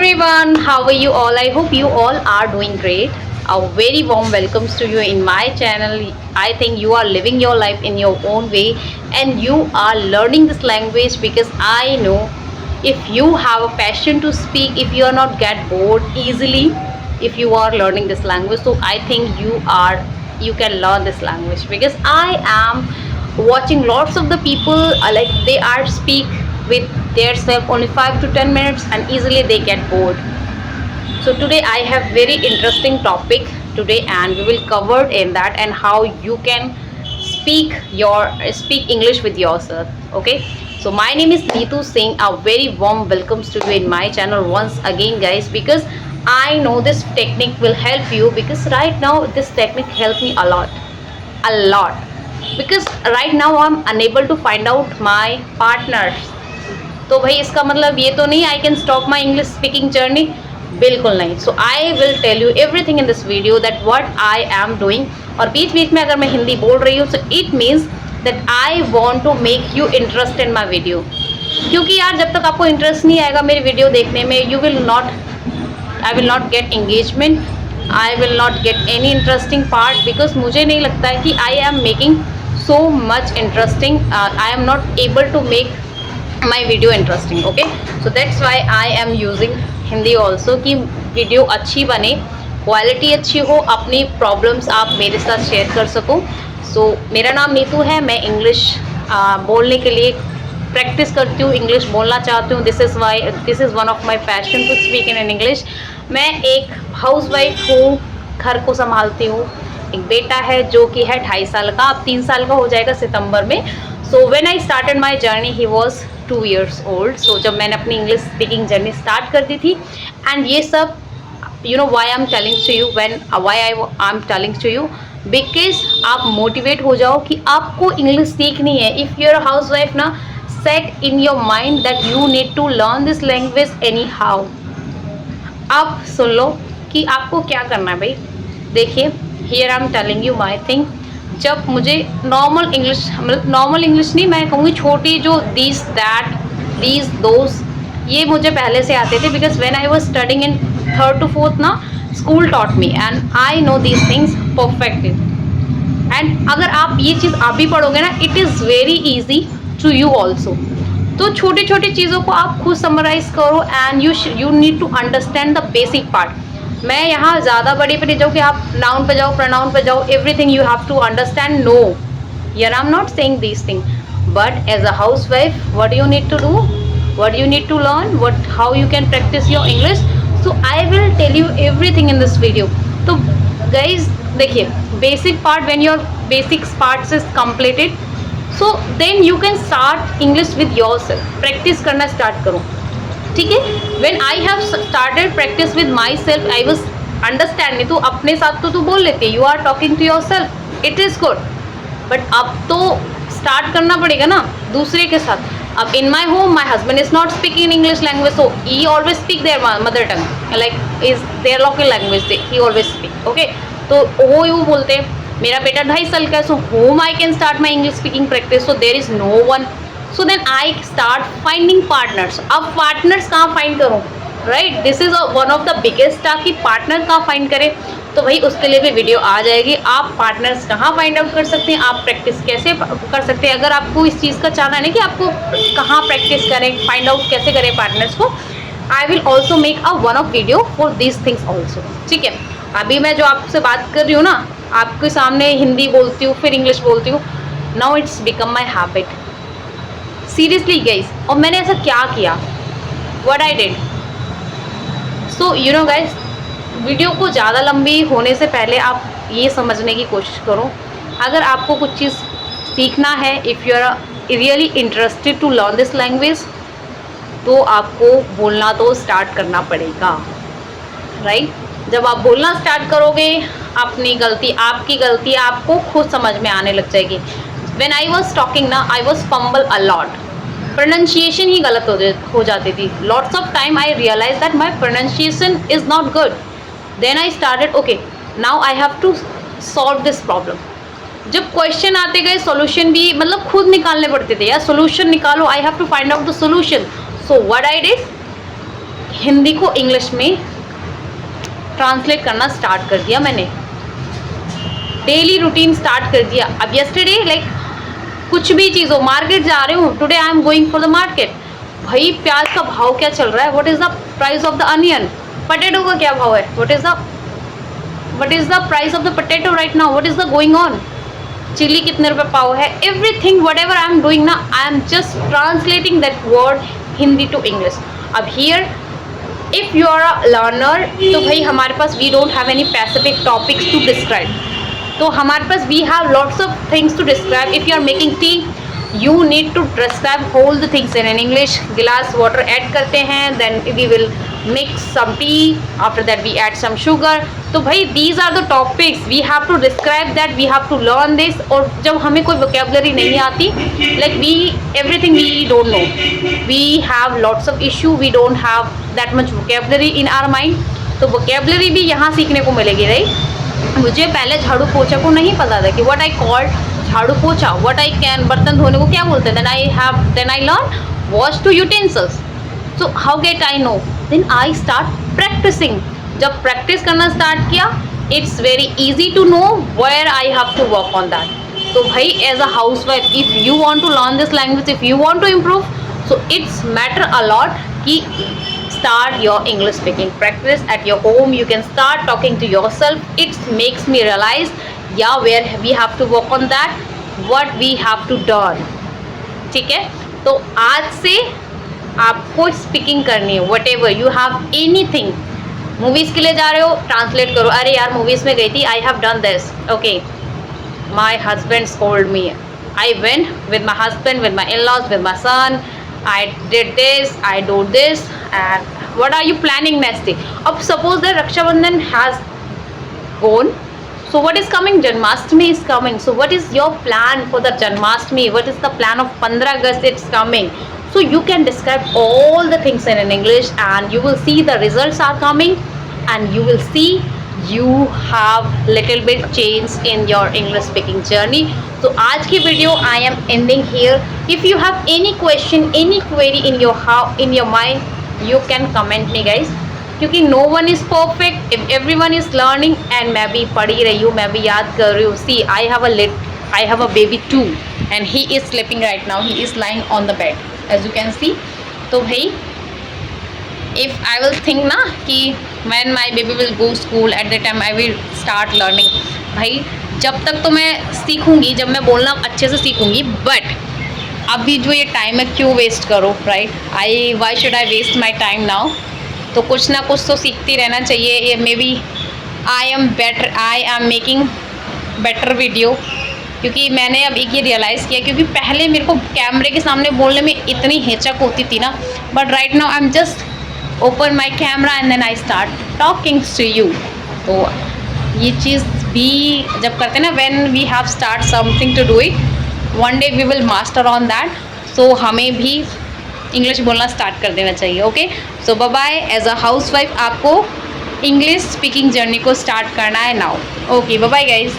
everyone, how are you all? I hope you all are doing great. A very warm welcomes to you in my channel. I think you are living your life in your own way and you are learning this language because I know if you have a passion to speak, if you are not get bored easily, if you are learning this language, so I think you can learn this language because I am watching lots of the people like they are speak with their self only 5 to 10 minutes and easily they get bored. So today I have very interesting topic today and we will cover in that and how you can speak English with yourself. Okay, so my name is Neetu Singh. A very warm welcomes to you in my channel once again guys, because I know this technique will help you, because right now this technique helped me a lot, because right now I'm unable to find out my partners. तो भाई इसका मतलब ये तो नहीं I can stop my English speaking journey, बिल्कुल नहीं. So I will tell you everything in this video that what I am doing. और बीच बीच में अगर मैं हिंदी बोल रही हूँ so it means that I want to make you interest in my video. क्योंकि यार जब तक आपको इंटरेस्ट नहीं आएगा मेरी वीडियो देखने में, I will not gate engagement, I will not get any interesting part, because मुझे नहीं लगता है कि आई am making so much interesting. I am not able to make my video interesting. Okay, so that's why I am using Hindi also कि video अच्छी बने, quality अच्छी हो, अपनी प्रॉब्लम्स आप मेरे साथ शेयर कर सको. सो मेरा नाम नीतू है, मैं इंग्लिश बोलने के लिए प्रैक्टिस करती हूँ, इंग्लिश बोलना चाहती हूँ. This is one of my passion to speak in English. मैं एक हाउसवाइफ हूँ, घर को संभालती हूँ. एक बेटा है जो कि है 2.5 साल का, अब 3 साल का हो जाएगा सितंबर में. So when I started my journey he was 2 years old. सो जब मैंने अपनी इंग्लिश स्पीकिंग जर्नी स्टार्ट कर दी थी, एंड ये सब you know why I am telling to you, why I am telling to you, because आप मोटिवेट हो जाओ कि आपको इंग्लिश सीखनी है. If you are housewife ना, set in your mind that you need to learn this language anyhow. आप सुन लो कि आपको क्या करना है भाई. देखिए, here I am telling you my thing. जब मुझे नॉर्मल इंग्लिश, मतलब नॉर्मल इंग्लिश नहीं, मैं कहूँगी छोटी जो दिस दैट दीज दोज, ये मुझे पहले से आते थे. Because when I was studying in 3rd to 4th ना, school taught me and I know these things perfectly. And अगर आप ये चीज़ आप भी पढ़ोगे ना, it is very easy to you also. तो छोटी छोटी चीज़ों को आप खुद समराइज करो and you need to understand the basic part. मैं यहाँ ज़्यादा बड़ी पे नहीं जाऊँ कि आप नाउन पे जाओ, प्रोनाउन पे जाओ, everything you have to understand. No, यार I am not saying this thing, but as a house wife what you need to do, what you need to learn, what how you can practice your English. So I will tell you everything in this video. तो guys देखिए, basic part, when your basic parts is completed, so then you can start English with yourself. Practice करना start करो, ठीक है. When I have started practice with myself, I was understanding. तो अपने साथ तो तू बोल लेती है, you are talking to yourself, it is good, but अब तो स्टार्ट करना पड़ेगा ना दूसरे के साथ. अब in my home my husband is not speaking in English language, so he always speak their mother tongue, like is their local language, he always speak. Okay, तो वो बोलते हैं. मेरा बेटा 2.5 साल का है, so home I can start my English speaking practice, so there is no one. So then I start finding partners. अब पार्टनर्स कहाँ फाइंड करूँ, right? This is one of the biggest task कि पार्टनर कहाँ find करें. तो भाई उसके लिए भी वीडियो आ जाएगी. आप पार्टनर्स कहाँ फाइंड आउट कर सकते हैं, आप प्रैक्टिस कैसे कर सकते हैं. अगर आपको इस चीज़ का चाहना है ना कि आपको कहाँ प्रैक्टिस करें, फाइंड आउट कैसे करें पार्टनर्स को, I will also make a one of video for this things also. ठीक है, अभी मैं जो आपसे बात कर रही हूँ ना, आपके सामने हिंदी बोलती हूँ फिर इंग्लिश बोलती हूँ. Now it's become my habit, seriously guys. और मैंने ऐसा क्या किया, what I did. So you know guys, video को ज़्यादा लंबी होने से पहले आप ये समझने की कोशिश करो, अगर आपको कुछ चीज़ सीखना है, if you are really interested to learn this language, तो आपको बोलना तो स्टार्ट करना पड़ेगा, राइट? जब आप बोलना स्टार्ट करोगे, अपनी गलती, आपकी गलती आपको खुद समझ में आने लग जाएगी. When I was talking ना, I was fumble a lot. Pronunciation ही गलत हो जाती थी. Lots of time I realized that my pronunciation is not good. Then I started, okay, now I have to solve this problem. जब question आते गए, solution भी मतलब खुद निकालने पड़ते थे. यार सॉल्यूशन निकालो, I have to find out the solution. So what I did, Hindi को इंग्लिश में ट्रांसलेट करना स्टार्ट कर दिया मैंने, डेली रूटीन स्टार्ट कर दिया। अब यस्टरडे लाइक कुछ भी चीज़ हो, मार्केट जा रहे हूँ, today I am going for the market, भाई प्याज का भाव क्या चल रहा है, what is the price of the onion, potato का क्या भाव है, what is the price of the potato right now, what is the going on, chilli कितने रुपए पाव है, everything whatever I am doing ना, I am just translating that word Hindi to English. अब here if you are a learner, तो भाई हमारे पास we don't have any specific topics to describe, तो हमारे पास we have lots of things to describe. If you are making tea, you need to describe whole the things in English. गिलास water add करते हैं, then we will mix some tea, after that we add some sugar. तो भाई these are the topics, we have to describe that, we have to learn this. और जब हमें कोई vocabulary नहीं आती, like we everything we don't know, we have lots of issue, we don't have that much vocabulary in our mind, तो vocabulary भी यहाँ सीखने को मिलेगी राइट। मुझे पहले झाड़ू पोछा को नहीं पता था कि व्हाट आई कॉल्ड झाड़ू पोछा, व्हाट आई कैन, बर्तन धोने को क्या बोलते हैं, then I learn wash to utensils. So how get I know, then I start practicing. जब प्रैक्टिस करना स्टार्ट किया, it's very easy to know where I have to work on that. तो भाई as a house wife, if you want to learn this language, if you want to improve, so it's matter a lot कि start your English speaking practice at your home. You can start talking to yourself. It makes me realize where we have to work on that, what we have to done. ठीक है, तो आज से आपको speaking करनी है, what ever you have anything. Movies के लिए जा रहे हो, ट्रांसलेट करो, अरे यार मूवीज़ में गई थी, I have done this, okay, my husband scolded me, I went with my husband, with my in-laws, with my son, I did this, I do this, and what are you planning next day? अब suppose that Rakshabandhan has gone, so what is coming? Janmashtami is coming. So what is your plan for the Janmashtami? What is the plan of 15 August? It's coming. So you can describe all the things in English, and you will see the results are coming, and you will see you have little bit change in your English speaking journey. तो आज की video I am ending here. If you have any question, any query in your mind, you can comment me guys. क्योंकि no one is perfect, if everyone is learning, and मैं भी पढ़ी रही हूँ, मैं भी याद कर रही हूँ. See, I have a baby too, and he is sleeping right now. He is lying on the bed, as you can see. तो भाई if I will think ना कि when my baby will go school, at that time I will start learning. भाई जब तक तो मैं सीखूंगी, जब मैं बोलना अच्छे से सीखूंगी, बट अभी जो ये टाइम है क्यों वेस्ट करो, right? Why should I waste my time now? तो कुछ ना कुछ तो सीखती रहना चाहिए। Maybe I am making better video, क्योंकि मैंने अब एक ये रियलाइज़ किया, क्योंकि पहले मेरे को कैमरे के सामने बोलने में इतनी हिचक होती थी ना, but right now I am just open my camera and then I start talking to you. तो ये चीज़ भी जब करते हैं ना, when we have start something to do it, one day we will master on that. So हमें भी इंग्लिश बोलना स्टार्ट कर देना चाहिए। Okay, so bye bye. As a house wife आपको इंग्लिश स्पीकिंग जर्नी को स्टार्ट करना है now. Okay, bye bye guys.